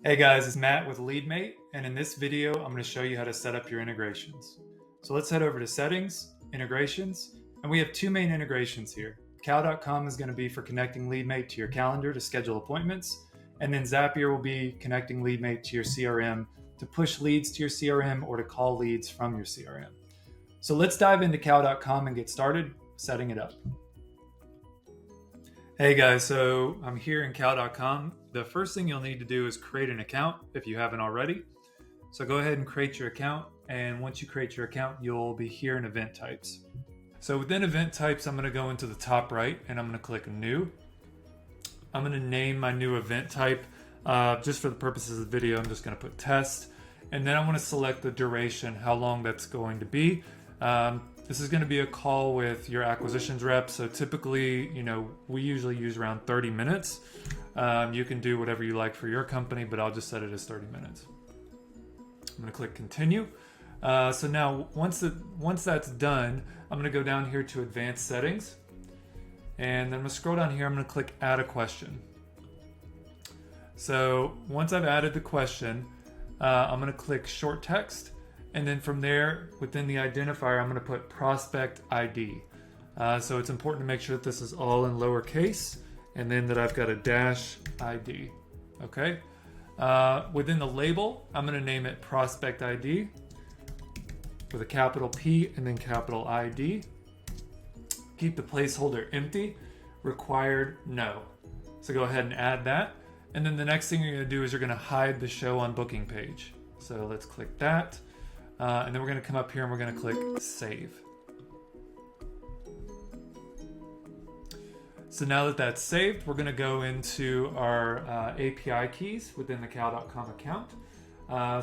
Hey guys, it's Matt with Leadmate, and in this video, I'm going to show you how to set up your integrations. So let's head over to Settings, Integrations, and we have two main integrations here. Cal.com is going to be for connecting Leadmate to your calendar to schedule appointments, and then Zapier will be connecting Leadmate to your CRM to push leads to your CRM or to call leads from your CRM. So let's dive into Cal.com and get started setting it up. Hey guys, so I'm here in Cal.com. The first thing you'll need to do is create an account if you haven't already. So go ahead and create your account, and once you create your account, you'll be here in event types. So within event types, I'm going to go into the top right and I'm going to click New. I'm going to name my new event type. Just for the purposes of the video, I'm just going to put Test, and then I'm going to select the duration, how long that's going to be. This is going to be a call with your acquisitions rep. So typically, we usually use around 30 minutes. You can do whatever you like for your company, but I'll just set it as 30 minutes. I'm going to click Continue. So now once that's done, I'm going to go down here to Advanced Settings. And then I'm going to scroll down here. I'm going to click Add a Question. So once I've added the question, I'm going to click Short Text. And then from there, within the identifier, I'm going to put Prospect ID. So it's important to make sure that this is all in lowercase, and then that I've got a dash ID. Okay. Within the label, I'm going to name it Prospect ID with a capital P and then capital ID. Keep the placeholder empty. Required, no. So go ahead and add that. And then the next thing you're going to do is you're going to hide the show on booking page. So let's click that. And then we're going to come up here and we're going to click Save. So now that that's saved, we're going to go into our API keys within the Cal.com account.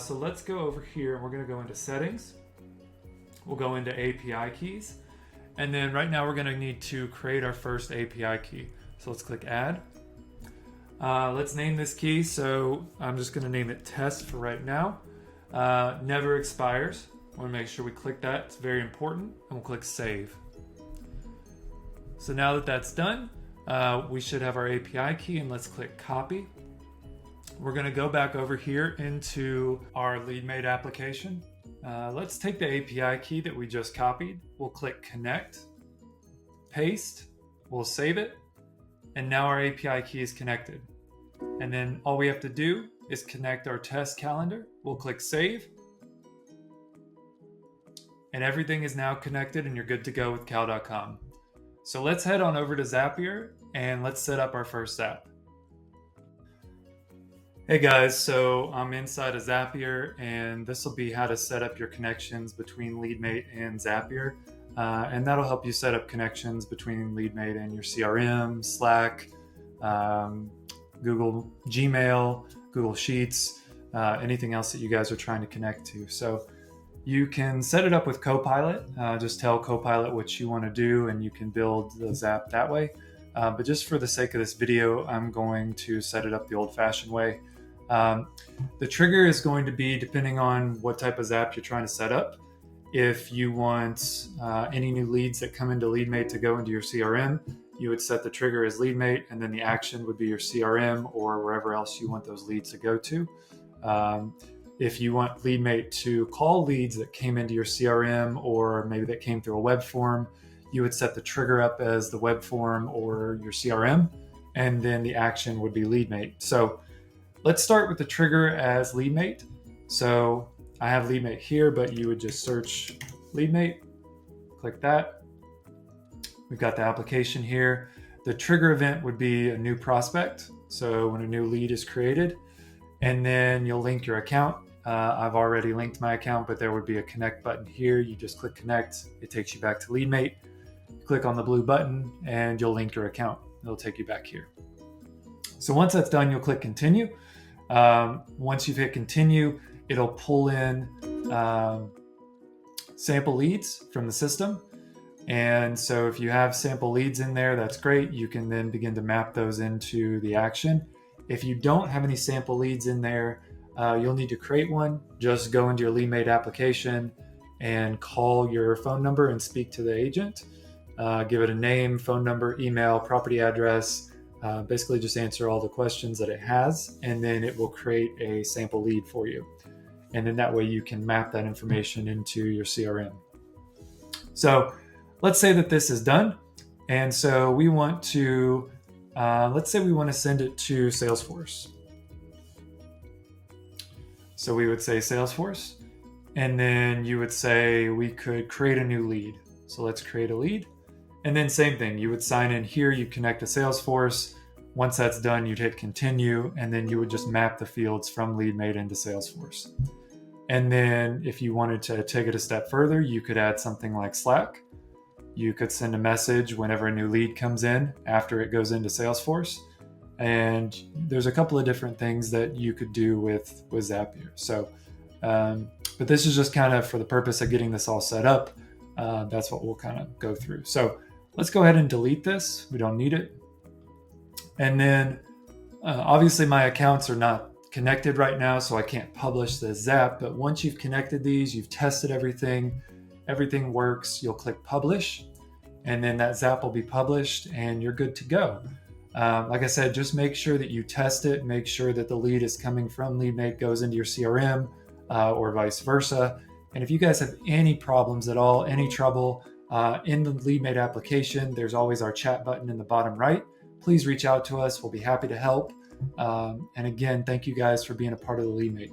So let's go over here and we're going to go into Settings. We'll go into API keys. And then right now we're going to need to create our first API key. So let's click Add. Let's name this key. So I'm just going to name it Test for right now. Never expires. I want to make sure we click that. It's very important. And we'll click Save. So now that that's done, we should have our API key, and let's click Copy. We're going to go back over here into our Leadmate application. Let's take the API key that we just copied. We'll click Connect, Paste, we'll save it, and now our API key is connected. And then all we have to do is connect our test calendar. We'll click Save. And everything is now connected and you're good to go with Cal.com. So let's head on over to Zapier and let's set up our first app. Hey guys, so I'm inside of Zapier, and this will be how to set up your connections between Leadmate and Zapier. And that'll help you set up connections between Leadmate and your CRM, Slack, Google Gmail, Google Sheets, anything else that you guys are trying to connect to. So you can set it up with Copilot. Just tell Copilot what you want to do and you can build the Zap that way. But just for the sake of this video, I'm going to set it up the old-fashioned way. The trigger is going to be depending on what type of Zap you're trying to set up. If you want any new leads that come into Leadmate to go into your CRM, you would set the trigger as Leadmate, and then the action would be your CRM or wherever else you want those leads to go to. If you want Leadmate to call leads that came into your CRM or maybe that came through a web form, you would set the trigger up as the web form or your CRM, and then the action would be Leadmate. So let's start with the trigger as Leadmate. So I have Leadmate here, but you would just search Leadmate, click that. We've got the application here. The trigger event would be a new prospect. So when a new lead is created, and then you'll link your account. I've already linked my account, but there would be a connect button here. You just click connect. It takes you back to Leadmate. Click on the blue button and you'll link your account. It'll take you back here. So once that's done, you'll click continue. Once you've hit continue, it'll pull in sample leads from the system. And so if you have sample leads in there, that's great. You can then begin to map those into the action. If you don't have any sample leads in there, you'll need to create one. Just go into your Leadmate application and call your phone number and speak to the agent. Give it a name, phone number, email, property address, Basically, just answer all the questions that it has, and then it will create a sample lead for you. And then that way you can map that information into your CRM. So let's say that this is done. And so we want to, let's say we want to send it to Salesforce. So we would say Salesforce, and then you would say we could create a new lead. So let's create a lead. And then same thing, you would sign in here, you connect to Salesforce. Once that's done, you'd hit continue, and then you would just map the fields from Leadmate into Salesforce. And then if you wanted to take it a step further, you could add something like Slack. You could send a message whenever a new lead comes in after it goes into Salesforce. And there's a couple of different things that you could do with Zapier. So, but this is just kind of for the purpose of getting this all set up. That's what we'll kind of go through. So let's go ahead and delete this. We don't need it. And then obviously my accounts are not connected right now, so I can't publish the Zap. But once you've connected these, you've tested everything works, you'll click publish, and then that Zap will be published and you're good to go. Like I said, just make sure that you test it, make sure that the lead is coming from Leadmate, goes into your CRM or vice versa. And if you guys have any problems at all, any trouble in the Leadmate application, there's always our chat button in the bottom right. Please reach out to us. We'll be happy to help. And again, thank you guys for being a part of the Leadmate.